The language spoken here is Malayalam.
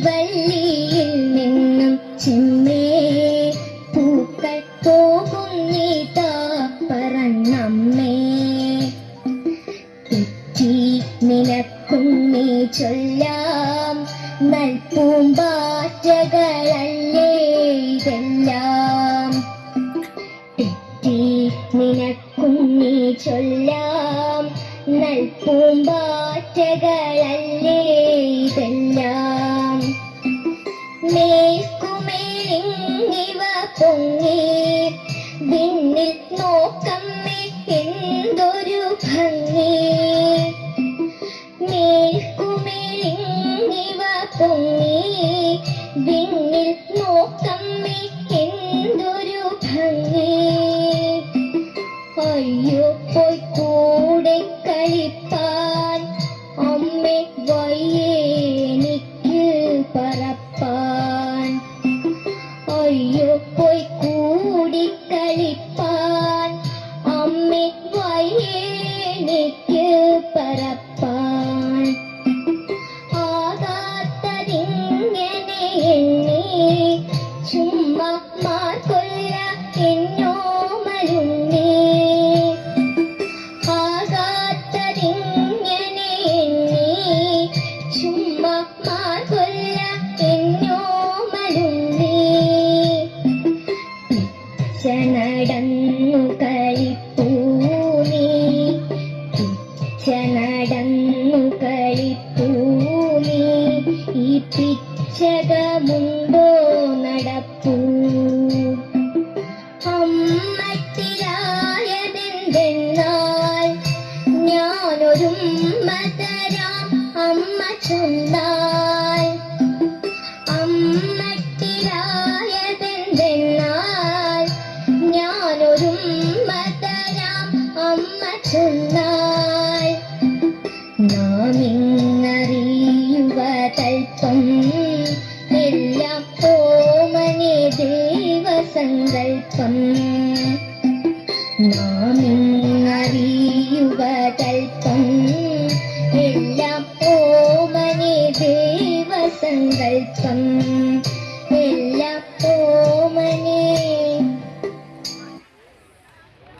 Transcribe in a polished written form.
വള്ളിയിൽ നിന്നും ചിമ്മേ പൂക്കൾ പോകുന്നീതാ പറന്നമ്മേ. തെറ്റി നിനക്കുന്നേ ചൊല്ലാം നൽപൂമ്പാറ്റകളല്ലേ ഇതെല്ലാം. തെറ്റി നിനക്കുന്നേ ചൊല്ലാം നൽപൂമ്പാറ്റകളല്ലേ ഇതെല്ലാം. മേൽക്കുമേലിങ്ങിവ പൊങ്ങി വിണ്ണിൽ നോക്കമ്മേ എന്തൊരു ഭംഗി. മേൽക്കുമേലിങ്ങിവ പൊങ്ങി വിണ്ണിൽ നോക്കമ്മേ എന്തൊരു ഭംഗി. അയ്യോ പോയി കൂടെ കളിപ്പാൻ അമ്മേ വയ്യേ എനിക്ക് പറപ്പാൻ. അയ്യോ പോയി കൂടി കളിപ്പാൻ അമ്മേ വയ്യേ എനിക്ക് പറപ്പാൻ. ആകാത്തതിങ്ങനെ എണ്ണി ചുമ്മാ മാർക്കൊല്ല എന്നോമലുണ്ണി. ആകാത്തതിങ്ങനെ എണ്ണി ചുമ്മാ മാർക്കൊല്ല എന്നോമലുണ്ണി. നടന്നു കളിപ്പൂ നീ, നടന്നു കളിപ്പൂ നീ. ഈ പിച്ചകമുണ്ടോ നട